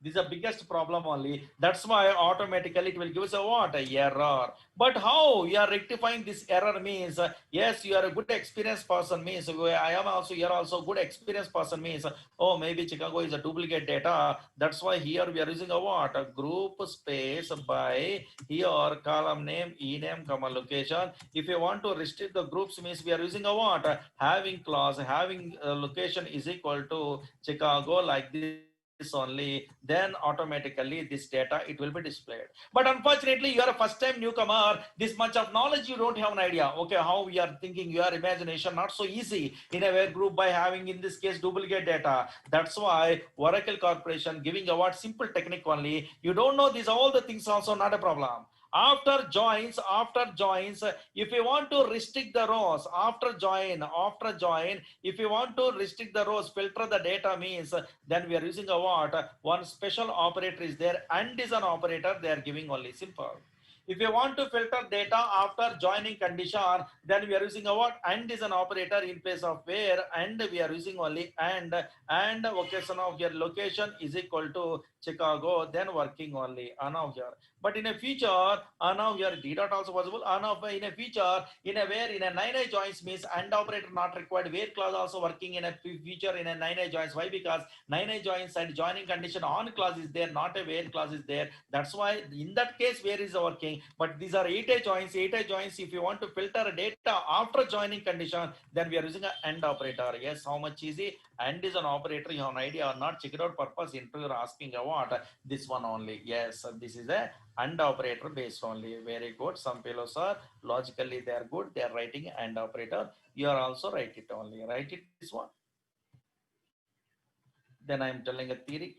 This is the biggest problem only. That's why automatically it will give us a what? A error. But how you are rectifying this error means, yes, you are a good experienced person means, I am also, you are also good experienced person means, oh, maybe Chicago is a duplicate data. That's why here we are using a what? A group space by here column name, ename, comma location. If you want to restrict the groups means we are using a what? Having clause, having location is equal to Chicago like this only, then automatically this data it will be displayed. But unfortunately you are a first time newcomer, this much of knowledge you don't have an idea. Okay, how we are thinking, your imagination not so easy in a where group by having in this case duplicate data. That's why Oracle Corporation giving a what simple technique only. You don't know these all the things also not a problem. After joins, if you want to restrict the rows, after join, if you want to restrict the rows, filter the data means, then we are using a what? One special operator is there, and is an operator they are giving only, simple. If you want to filter data after joining condition, then we are using a what? And is an operator in place of where, and we are using only and location of your location is equal to Chicago, then working only now here. But in a future, now here D dot also possible. Now in a future, in a where in a 9i joins means and operator not required. Where clause also working in a future in a 9i joins. Why? Because 9i joins and joining condition on clause is there, not a where clause is there. That's why in that case where is working. But these are 8i joins. 8i joins. If you want to filter data after joining condition, then we are using an AND operator. Yes, how much easy? AND is an operator. You have an idea or not? Check it out purpose. Interviewer asking what? This one only. Yes, this is a AND operator based only. Very good. Some fellows are logically they are good. They are writing AND operator. You are also write it only. Write it this one. Then I am telling a theory.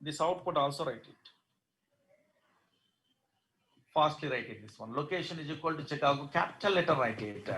This output also write it. Fastly write it this one. Location is equal to Chicago. Capital letter write it.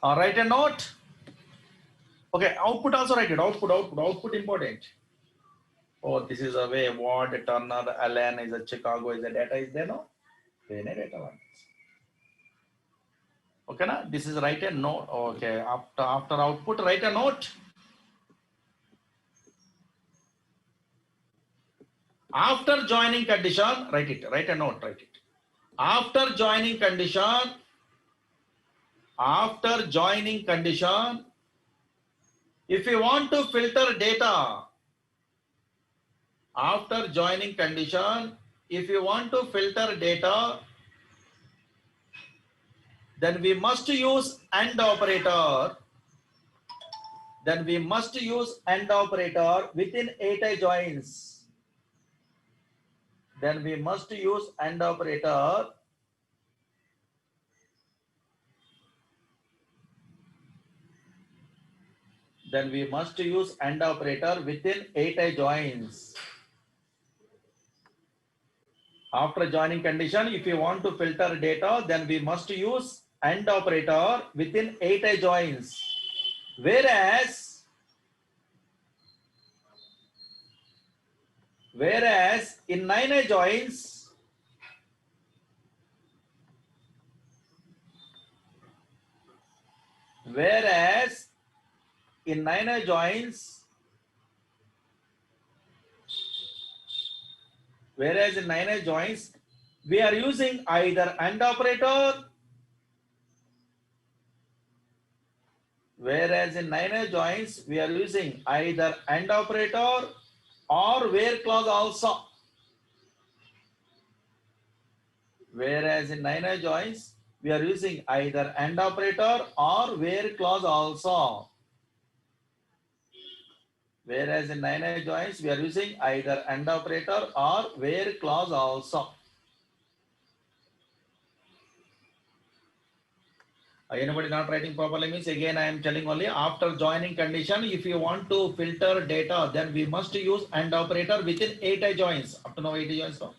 Write a note. Okay, output also write it. Output important. Oh, this is a way. Ward, Turner, Allen is a Chicago is a data is there, no? Data one. Okay, na? This is write a note. Okay, after output, write a note. After joining condition, write it. Write a note. Write it. After joining condition, if you want to filter data, after joining condition, if you want to filter data, then we must use AND operator. Then we must use AND operator within 8i joins. Then we must use AND operator within 8i joins. After joining condition, if you want to filter data, then we must use AND operator within 8i joins. Whereas in 9i joins, we are using either AND operator Whereas in niner joins, we are using either AND operator or where clause also. Whereas in niner joins, we are using either AND operator or where clause also. Whereas in niner joins, we are using either AND operator or where clause also. Anybody not writing properly means again I am telling only after joining condition, if you want to filter data, then we must use AND operator within 8 joins. Up to now 8 joins. No?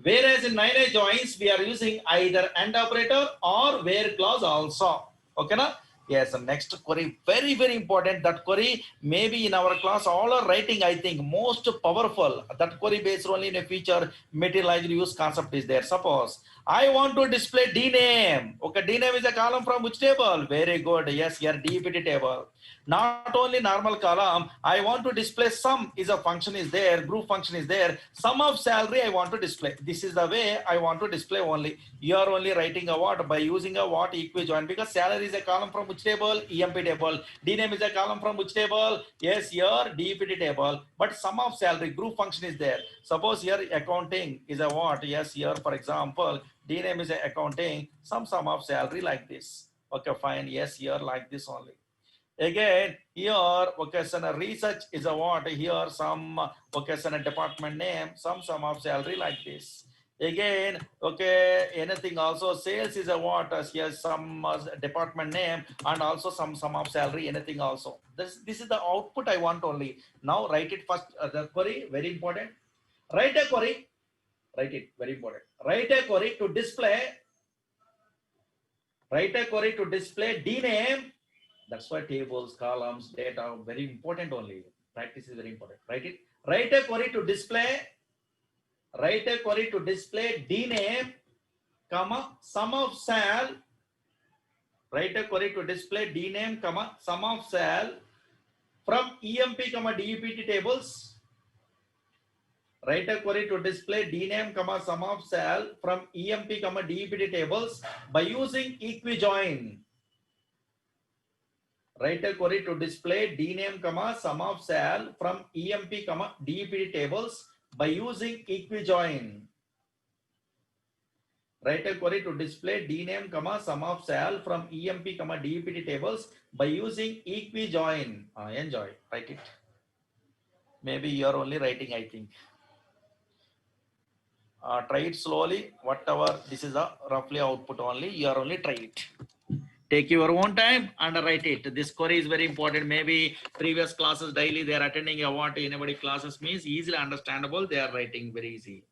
Whereas in 9 joins, we are using either AND operator or where clause also. Okay, na? Yes, next query, very, very important. That query maybe in our class, all are writing, I think, most powerful. That query based only in a feature materialized use concept is there. Suppose I want to display dname. Okay, dname is a column from which table? Very good. Yes, here dpt table. Not only normal column, I want to display sum is a function is there, group function is there. Sum of salary I want to display. This is the way I want to display only. You are only writing a what by using a what equijoin, because salary is a column from which table? EMP table. Dname is a column from which table? Yes, here dpt table. But sum of salary group function is there. Suppose here accounting is a what? Yes, here for example, dname is a accounting, sum of salary like this. Okay, fine. Yes, here like this only. Again, here vocational research is a what? Here some vocational department name, sum of salary like this. Again, okay, anything also sales is a what? Here some department name and also sum of salary, anything also. This is the output I want only. Now write it first. The query very important. Write a query. Write it very important. Write a query to display. Write a query to display dname. That's why tables, columns, data very important only. Practice is very important. Write it. Write a query to display. Write a query to display dname, comma sum of sal. Write a query to display dname, comma sum of sal from emp, comma dept tables. Write a query to display dname, comma sum of sal from emp, comma dept tables by using equijoin. Write a query to display dname, comma sum of sal from emp, comma dept tables by using equijoin. Write a query to display dname, comma sum of sal from emp, comma dept tables by using equijoin. Enjoy. Write it. Maybe you are only writing, I think. Try it slowly. Whatever, this is a roughly output only. You are only try it. Take your own time and write it. This query is very important. Maybe previous classes daily they are attending a what anybody classes means easily understandable. They are writing very easy.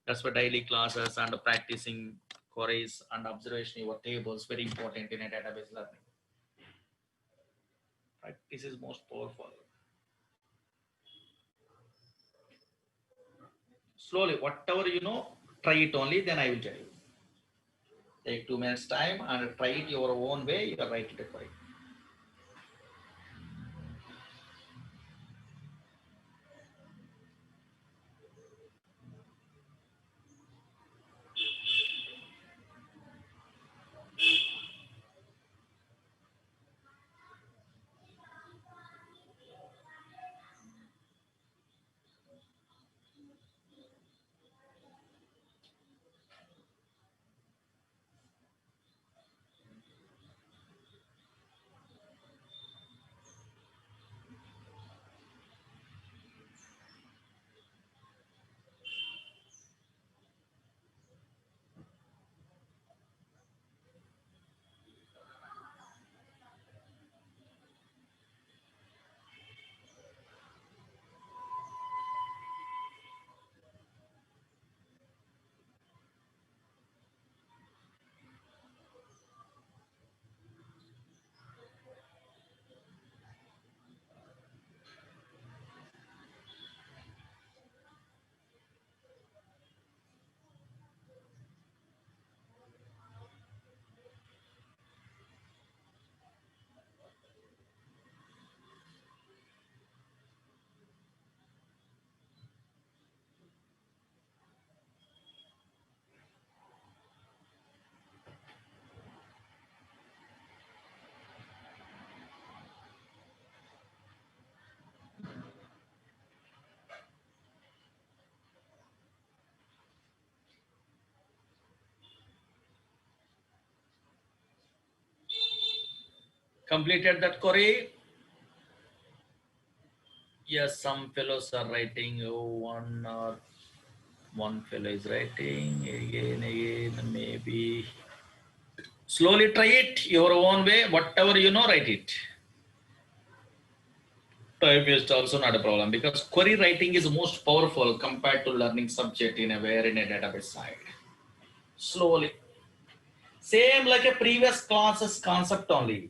That's for daily classes and practicing queries and observation your tables very important in a database learning. Practice is most powerful. Slowly, whatever you know, try it only. Then I will tell you. Take 2 minutes time and try it your own way. You can write it query. Completed that query? Yes, some fellows are writing. Oh, one fellow is writing again, maybe. Slowly try it your own way. Whatever you know, write it. Type is also not a problem because query writing is most powerful compared to learning subject in a database side. Slowly. Same like a previous classes concept only.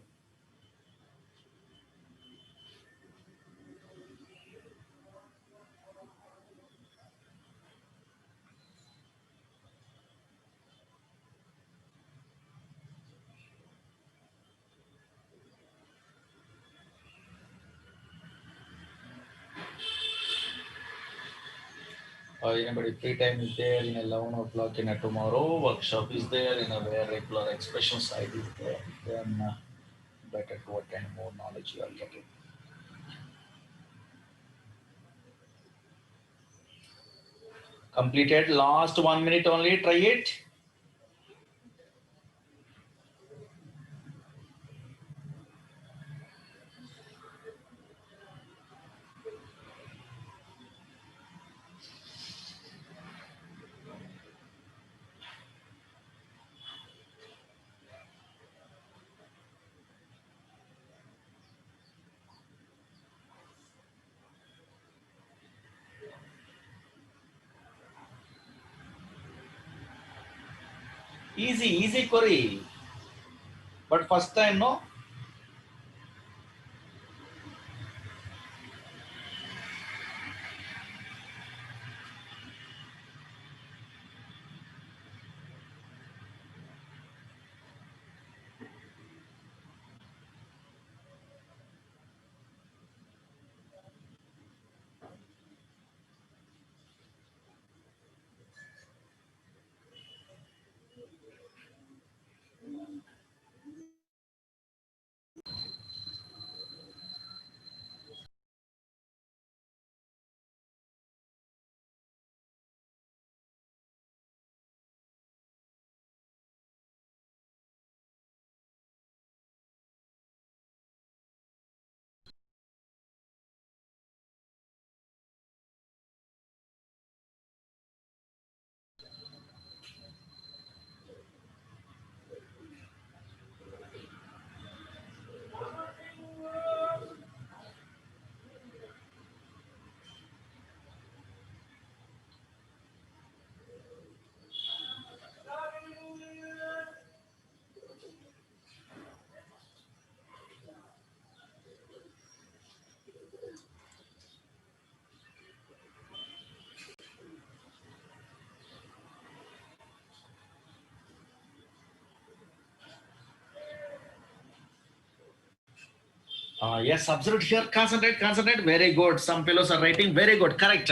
Anybody free time is there in 11 o'clock in a tomorrow workshop is there in a where regular expression side is there, then better to attend, more knowledge you are getting. Completed last 1 minute only, try it. Easy query, but first time no. Yes, absolutely. Here, concentrate. Very good. Some fellows are writing very good. Correct.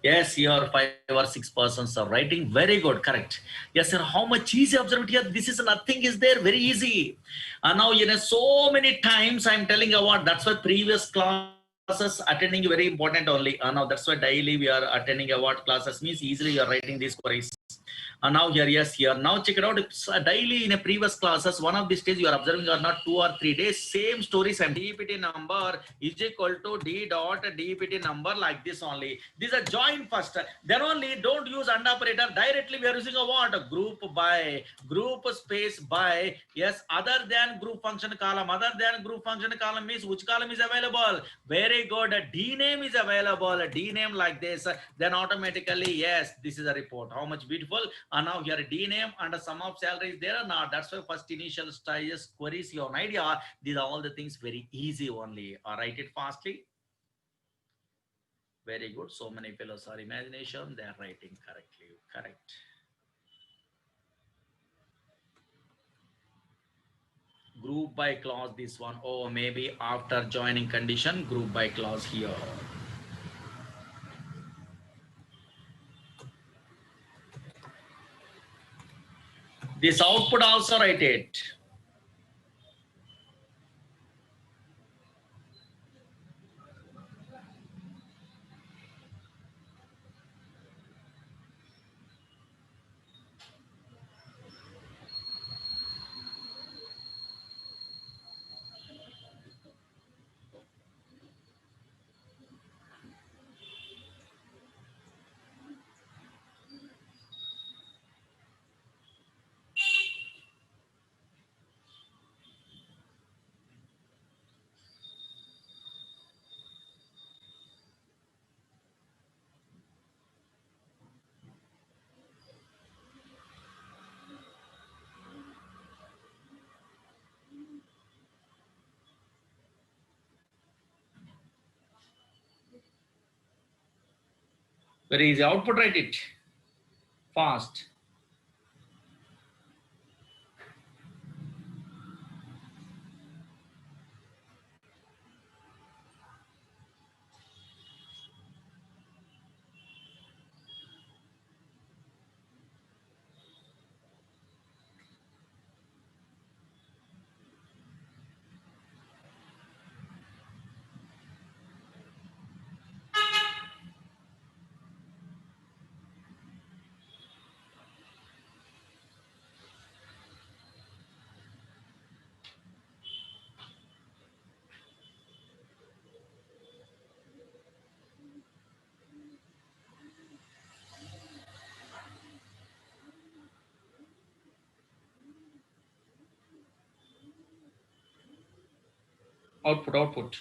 Yes, here 5 or 6 persons are writing very good. Correct. Yes, sir. How much easy observe here? This is nothing is there. Very easy. Now, so many times I'm telling about. That's why previous classes attending very important only. Now that's why daily we are attending about classes means easily you are writing these queries. Now here, yes, here. Now check it out. It's, daily in a previous classes, one of these days you are observing or not 2 or 3 days, same stories and DPT number is equal to D dot DPT number like this only. These are join first. Then only don't use AND operator. Directly we are using a what? A group by, group space by, yes, other than group function column. Other than group function column means which column is available? Very good. D name is available. D name like this. Then automatically, yes, this is a report. How much beautiful. And now here D name and the sum of salary is there or not. That's why first initial stages queries your idea. These are all the things very easy only. Write it fastly. Very good. So many fellows are imagination. They are writing correctly. Correct. Group by clause this one. Oh, maybe after joining condition group by clause here. This output also write it. Very easy. Output, write it fast. Output, output.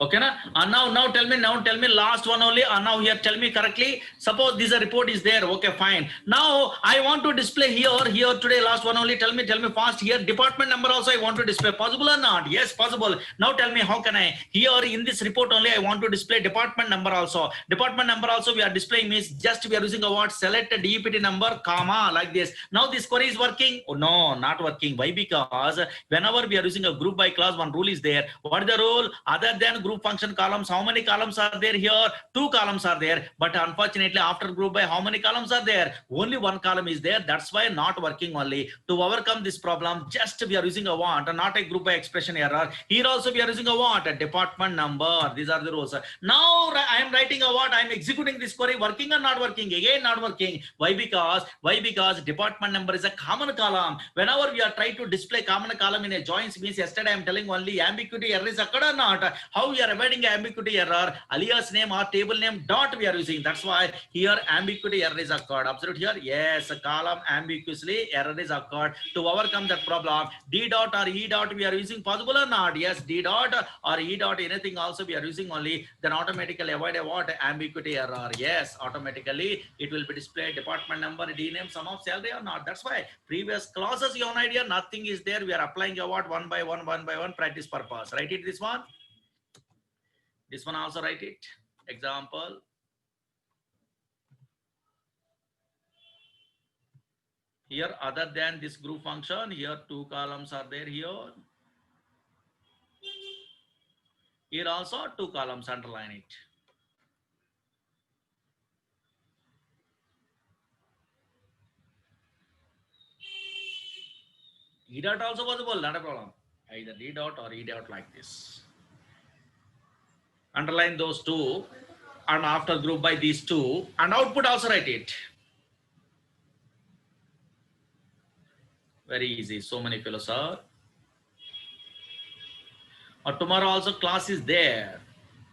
Okay, na? Now tell me last one only. Now here, tell me correctly. Suppose this report is there. Okay, fine. Now I want to display here today. Last one only. Tell me fast here. Department number also I want to display. Possible or not? Yes, possible. Now tell me how can I? Here in this report only I want to display department number also. Department number also we are displaying means just we are using a what? Select a DEPT number, comma like this. Now this query is working. Oh no, not working. Why? Because whenever we are using a group by class, one rule is there. What is the rule? Other than group function columns, how many columns are there here? 2 columns are there. But unfortunately, after group by, how many columns are there? Only 1 column is there. That's why not working only. To overcome this problem, just we are using a want, not a group by expression error. Here also we are using a want, a department number. These are the rules. Now I am writing a what? I am executing this query. Working or not working? Again, not working. Why? Because department number is a common column. Whenever we are trying to display common column in a joins means yesterday I am telling only ambiguity error is occurred or not. How we are avoiding ambiguity error? Alias name or table name dot we are using. That's why here ambiguity error is occurred. Observe here. Yes, a column ambiguously error is occurred. To overcome that problem, D dot or E dot we are using. Possible or not? Yes, D dot or E dot anything also we are using only. Then automatically avoid a what? Ambiguity error. Yes, automatically it will be displayed department number, D name, sum of salary or not. That's why previous clauses you have an idea, nothing is there. We are applying a what? One by one practice purpose. Write it this one. This one also write it. Example. Here other than this group function, here 2 columns are there here. Here also 2 columns, underline it. E dot also possible, not a problem. Either D dot or E dot like this. Underline those 2 and after group by these 2 and output also write it. Very easy. So many fellows are. Or tomorrow also class is there.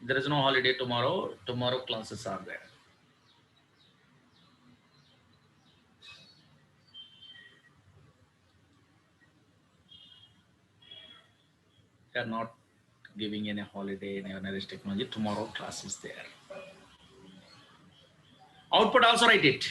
There is no holiday tomorrow. Tomorrow classes are there. They are not giving any holiday in analytics technology. Tomorrow class is there. Output also write it.